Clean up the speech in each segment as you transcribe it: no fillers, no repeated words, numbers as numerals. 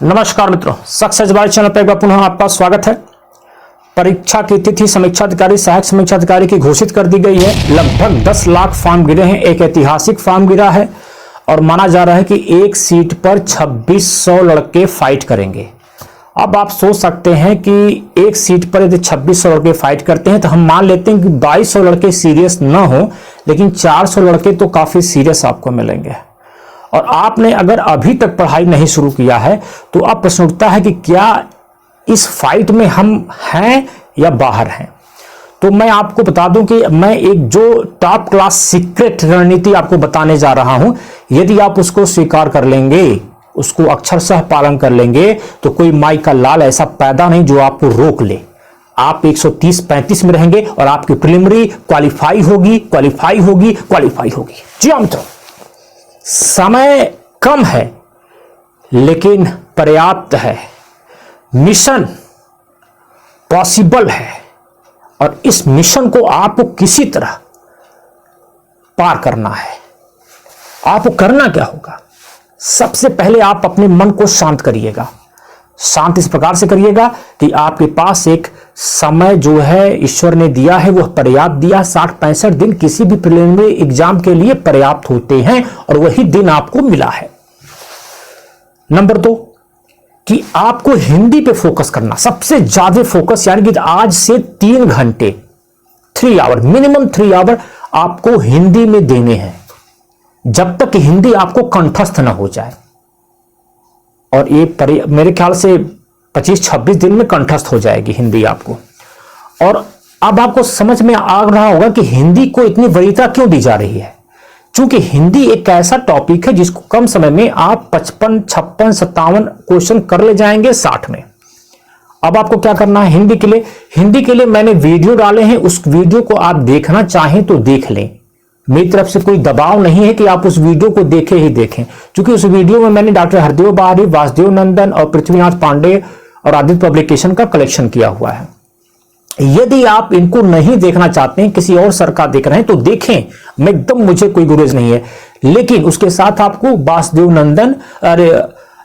नमस्कार मित्रों, सक्सेस बार चैनल पर एक बार पुनः आपका स्वागत है। परीक्षा की तिथि समीक्षा अधिकारी, सहायक समीक्षा अधिकारी की घोषित कर दी गई है। लगभग 10 लाख फॉर्म गिरे हैं। एक ऐतिहासिक फॉर्म गिरा है और माना जा रहा है कि एक सीट पर 2600 लड़के फाइट करेंगे। अब आप सोच सकते हैं कि एक सीट पर यदि 2600 लड़के फाइट करते हैं तो हम मान लेते हैं कि 2200 लड़के सीरियस ना हो, लेकिन 400 लड़के तो काफी सीरियस आपको मिलेंगे। और आपने अगर अभी तक पढ़ाई नहीं शुरू किया है तो अब प्रश्न उठता है कि क्या इस फाइट में हम हैं या बाहर हैं। तो मैं आपको बता दूं कि मैं एक जो टॉप क्लास सीक्रेट रणनीति आपको बताने जा रहा हूं। यदि आप उसको स्वीकार कर लेंगे, उसको अक्षरशः पालन कर लेंगे, तो कोई माई का लाल ऐसा पैदा नहीं जो आपको रोक ले। आप 130-35 में रहेंगे और आपकी प्रीलिमिनरी क्वालिफाई होगी, क्वालिफाई होगी, क्वालिफाई होगी। जी हाँ मित्रों, समय कम है लेकिन पर्याप्त है। मिशन पॉसिबल है और इस मिशन को आपको किसी तरह पार करना है। आपको करना क्या होगा? सबसे पहले आप अपने मन को शांत करिएगा। शांत इस प्रकार से करिएगा कि आपके पास एक समय जो है ईश्वर ने दिया है, वह पर्याप्त दिया। 60-65 दिन किसी भी प्रीलिमिनरी एग्जाम के लिए पर्याप्त होते हैं और वही दिन आपको मिला है। नंबर 2 कि आपको हिंदी पे फोकस करना, सबसे ज्यादा फोकस, यानी कि आज से 3 घंटे 3 आवर, मिनिमम 3 आवर आपको हिंदी में देने हैं, जब तक हिंदी आपको कंठस्थ ना हो जाए। और ये मेरे ख्याल से 25-26 दिन में कंठस्थ हो जाएगी हिंदी आपको। और अब आपको समझ में आ रहा होगा कि हिंदी को इतनी वरीयता क्यों दी जा रही है। क्योंकि हिंदी एक ऐसा टॉपिक है जिसको कम समय में आप 55, 56, 57 क्वेश्चन कर ले जाएंगे 60 में। अब आपको क्या करना है हिंदी के लिए? हिंदी के लिए मैंने वीडियो डाले हैं, उस वीडियो को आप देखना चाहें तो देख लें। मेरी तरफ से कोई दबाव नहीं है कि आप उस वीडियो को देखें ही देखें, क्योंकि उस वीडियो में मैंने डॉक्टर हरदेव बाहरी, वासुदेव नंदन और पृथ्वीनाथ पांडे और आदित्य पब्लिकेशन का कलेक्शन किया हुआ है। यदि आप इनको नहीं देखना चाहते हैं, किसी और सर का देख रहे हैं तो देखें, मैं एकदम, मुझे कोई गुरेज नहीं है। लेकिन उसके साथ आपको वासुदेव नंदन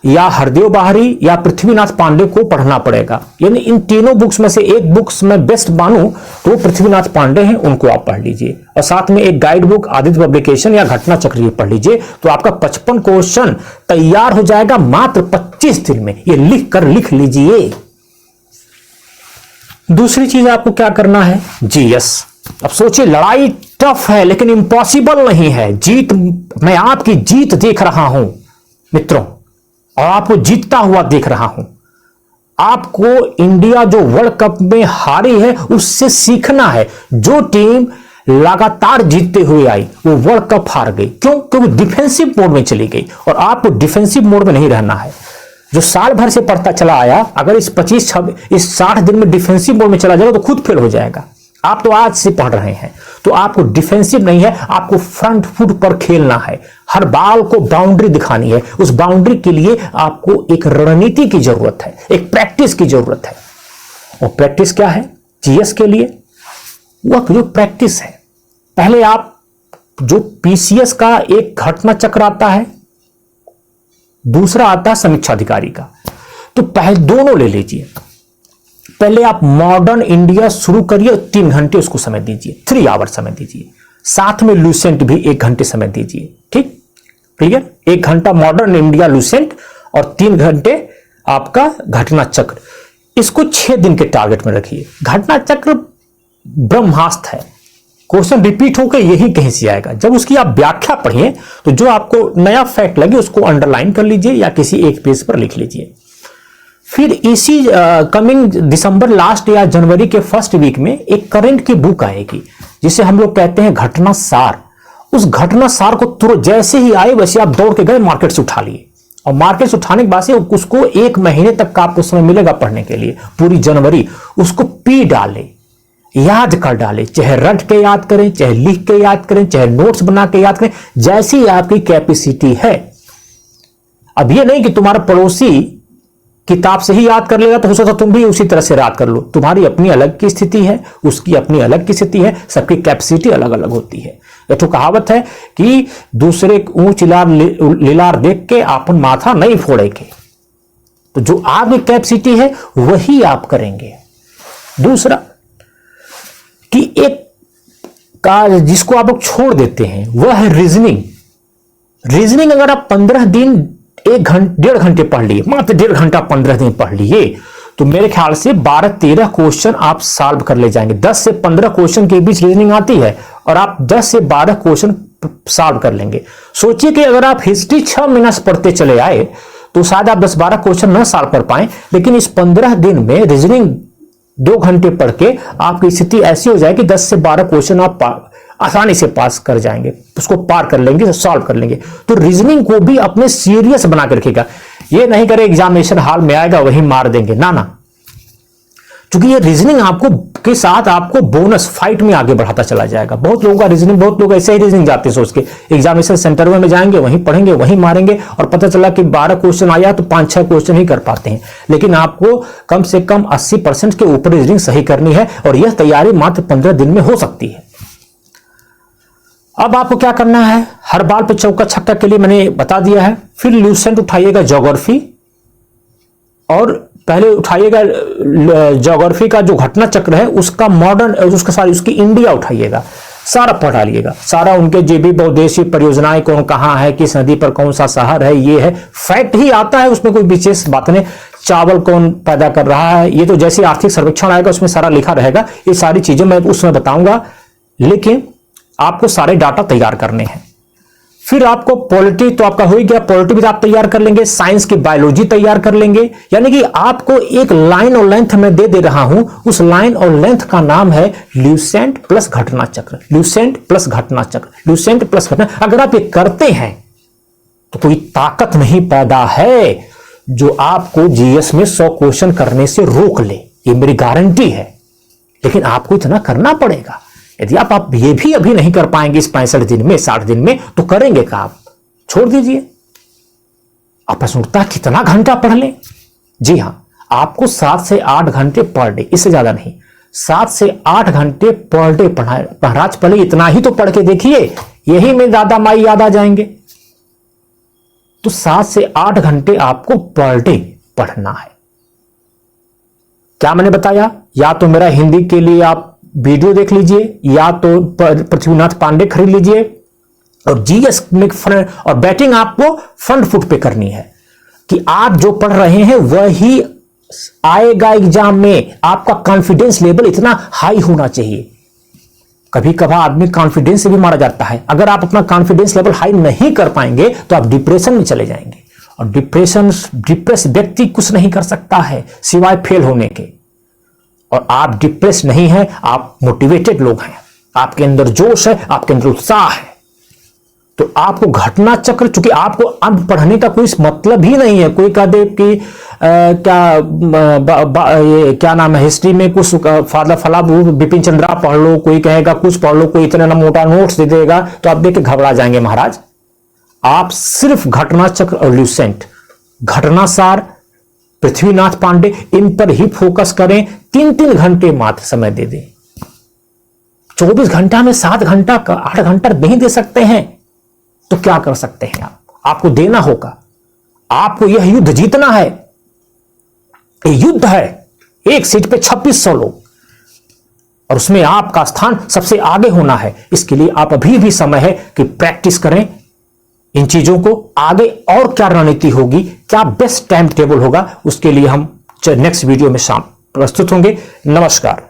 या हरदेव बाहरी या पृथ्वीनाथ पांडे को पढ़ना पड़ेगा। यानी इन तीनों बुक्स में से एक बुक्स में बेस्ट मानूं तो पृथ्वीनाथ पांडे हैं, उनको आप पढ़ लीजिए। और साथ में एक गाइड बुक आदित्य पब्लिकेशन या घटना चक्र पढ़ लीजिए, तो आपका 55 क्वेश्चन तैयार हो जाएगा मात्र 25 दिन में। ये लिख लीजिए। दूसरी चीज आपको क्या करना है? जीएस। अब सोचिए, लड़ाई टफ है लेकिन इम्पॉसिबल नहीं है। जीत, मैं आपकी जीत देख रहा हूं मित्रों, और आपको जीतता हुआ देख रहा हूं। आपको इंडिया जो वर्ल्ड कप में हारी है उससे सीखना है। जो टीम लगातार जीतते हुए आई वो वर्ल्ड कप हार गई। क्यों? क्योंकि डिफेंसिव मोड में चली गई, और आपको डिफेंसिव मोड में नहीं रहना है। जो साल भर से पढ़ता चला आया, अगर इस 60 दिन में डिफेंसिव मोड में चला जाएगा तो खुद फेल हो जाएगा। आप तो आज से पढ़ रहे हैं, तो आपको डिफेंसिव नहीं है, आपको फ्रंट फुट पर खेलना है। हर बाल को बाउंड्री दिखानी है। उस बाउंड्री के लिए आपको एक रणनीति की जरूरत है, एक प्रैक्टिस की जरूरत है। और प्रैक्टिस क्या है जीएस के लिए? वह जो प्रैक्टिस है, पहले आप जो पीसीएस का एक घटना चक्र आता है, दूसरा आता है समीक्षा अधिकारी का, तो पहले दोनों ले लीजिए। पहले आप मॉडर्न इंडिया शुरू करिए, 3 घंटे उसको समय दीजिए, 3 आवर समय दीजिए। साथ में लूसेंट भी 1 घंटे समय दीजिए। ठीक, क्लियर? 1 घंटा मॉडर्न इंडिया लूसेंट और 3 घंटे आपका घटना चक्र। इसको 6 दिन के टारगेट में रखिए। घटना चक्र ब्रह्मास्त्र है, क्वेश्चन रिपीट होकर यही कहीं से आएगा। जब उसकी आप व्याख्या पढ़िए तो जो आपको नया फैक्ट लगे उसको अंडरलाइन कर लीजिए या किसी एक पेज पर लिख लीजिए। फिर इसी कमिंग दिसंबर लास्ट या जनवरी के फर्स्ट वीक में एक करंट की बुक आएगी जिसे हम लोग कहते हैं घटना सार। उस घटना सार को तुरंत जैसे ही आए वैसे आप दौड़ के गए मार्केट से उठा लिए, और मार्केट से उठाने के बाद से उसको 1 महीने तक का आपको समय मिलेगा पढ़ने के लिए, पूरी जनवरी। उसको पी डाले, याद कर डाले, चाहे रट के याद करें, चाहे लिख के याद करें, चाहे नोट्स बना के याद करें, जैसी आपकी कैपेसिटी है। अब ये नहीं कि तुम्हारा पड़ोसी किताब से ही याद कर लेगा तो हो सकता तुम भी उसी तरह से याद कर लो। तुम्हारी अपनी अलग की स्थिति है, उसकी अपनी अलग की स्थिति है, सबकी कैपेसिटी अलग अलग होती है। एक तो कहावत है कि दूसरे ऊंच लीलार देख के आपन माथा नहीं फोड़े के। तो जो आपकी कैपेसिटी है वही आप करेंगे। दूसरा कि एक का जिसको आप लोग छोड़ देते हैं वह है रीजनिंग। रीजनिंग अगर आप 15 दिन 1-1.5 घंटे पढ़ लिए, मात्र 1.5 घंटा 15 दिन पढ़ लिए, तो मेरे ख्याल से 12-13 क्वेश्चन आप सॉल्व कर ले जाएंगे। 10 से 15 क्वेश्चन के बीच रीजनिंग आती है और आप 10 से 12 क्वेश्चन सॉल्व कर लेंगे। सोचिए कि अगर आप हिस्ट्री 6 महीना से पढ़ते चले आए तो शायद आप 10-12 क्वेश्चन न सॉल्व कर पाए, लेकिन इस 15 दिन में रीजनिंग 2 घंटे पढ़ के आपकी स्थिति ऐसी हो जाए कि 10 से 12 क्वेश्चन आप आसानी से पास कर जाएंगे, उसको पार कर लेंगे, सॉल्व कर लेंगे। तो रीजनिंग को भी अपने सीरियस बना के रखिएगा। ये नहीं करे एग्जामिनेशन हॉल में आएगा वही मार देंगे, ना ना, क्योंकि ये रीजनिंग आपको के साथ आपको बोनस फाइट में आगे बढ़ाता चला जाएगा। बहुत लोगों का रीजनिंग, बहुत लोग ऐसे ही रीजनिंग जाते हैं सोच के एग्जामिनेशन सेंटर में जाएंगे, वहीं पढ़ेंगे, वहीं मारेंगे, और पता चला कि 12 क्वेश्चन आया तो 5-6 क्वेश्चन ही कर पाते हैं। लेकिन आपको कम से कम 80% के ऊपर रीजनिंग सही करनी है, और यह तैयारी मात्र 15 दिन में हो सकती है। अब आपको क्या करना है, हर बाल पे चौका छक्का के लिए मैंने बता दिया है। फिर ल्यूसेंट उठाइएगा ज्योग्राफी, और पहले उठाइएगा ज्योग्राफी का जो घटना चक्र है उसका मॉडर्न, उसका सारी उसकी इंडिया उठाइएगा, सारा पढ़ डालिएगा, सारा उनके जेबी बहुउद्देशीय परियोजनाएं कौन कहां है, किस नदी पर कौन सा शहर है, ये है फैक्ट ही आता है, उसमें कोई विशेष बात नहीं। चावल कौन पैदा कर रहा है, ये तो जैसे आर्थिक सर्वेक्षण आएगा उसमें सारा लिखा रहेगा। ये सारी चीजें मैं उसमें बताऊंगा, लेकिन आपको सारे डाटा तैयार करने हैं। फिर आपको पॉलिटी तो आपका हो ही गया, पॉलिटी भी आप तैयार कर लेंगे, साइंस की बायोलॉजी तैयार कर लेंगे। यानी कि आपको एक लाइन और लेंथ में दे रहा हूं, उस लाइन और लेंथ का नाम है ल्यूसेंट प्लस घटना चक्र, ल्यूसेंट प्लस घटना चक्र, ल्यूसेंट प्लस घटना। अगर आप ये करते हैं तो कोई ताकत नहीं पैदा है जो आपको जीएस में 100 क्वेश्चन करने से रोक ले, ये मेरी गारंटी है। लेकिन आपको इतना करना पड़ेगा। यदि आप ये भी अभी नहीं कर पाएंगे इस 65 दिन में, 60 दिन में, तो करेंगे क्या आप? छोड़ दीजिए। आप प्रश्न उठता कितना घंटा पढ़ लें? जी हां, आपको 7 से 8 घंटे पर डे, इससे ज्यादा नहीं, 7 से 8 घंटे पर डे महाराज पढ़े। इतना ही तो पढ़ के देखिए, यही में दादा माई याद आ जाएंगे। तो 7 से 8 घंटे आपको पर डे पढ़ना है। क्या मैंने बताया? या तो मेरा हिंदी के लिए आप वीडियो देख लीजिए, या तो पृथ्वीनाथ पांडे खरीद लीजिए, और जीएस में और बैटिंग आपको फ्रंट फुट पे करनी है कि आप जो पढ़ रहे हैं वही आएगा एग्जाम में। आपका कॉन्फिडेंस लेवल इतना हाई होना चाहिए। कभी कभार आदमी कॉन्फिडेंस से भी मारा जाता है। अगर आप अपना कॉन्फिडेंस लेवल हाई नहीं कर पाएंगे तो आप डिप्रेशन में चले जाएंगे, और डिप्रेस व्यक्ति कुछ नहीं कर सकता है सिवाय फेल होने के। और आप डिप्रेस नहीं हैं, आप मोटिवेटेड लोग हैं, आपके अंदर जोश है, आपके अंदर उत्साह है। तो आपको घटना चक्र, चूंकि आपको अब पढ़ने का कोई मतलब ही नहीं है। कोई कह दे कि ये क्या नाम है, हिस्ट्री में कुछ फादर फला बिपिन चंद्रा पढ़ लो, कोई कहेगा कुछ पढ़ लो, कोई इतना मोटा नोट्स दे देगा, तो आप देख के घबरा जाएंगे महाराज। आप सिर्फ घटना चक्र और ल्यूसेंट, घटनासार, पृथ्वीनाथ पांडे, इन पर ही फोकस करें। 3-3 घंटे मात्र समय दे दें। 24 घंटा में 7 घंटा 8 घंटा नहीं दे सकते हैं तो क्या कर सकते हैं आप? आपको देना होगा। आपको यह युद्ध जीतना है। ये युद्ध है, एक सीट पे 2600 लोग, और उसमें आपका स्थान सबसे आगे होना है। इसके लिए आप अभी भी समय है कि प्रैक्टिस करें इन चीजों को। आगे और क्या रणनीति होगी, क्या बेस्ट टाइम टेबल होगा, उसके लिए हम नेक्स्ट वीडियो में शाम प्रस्तुत होंगे। नमस्कार।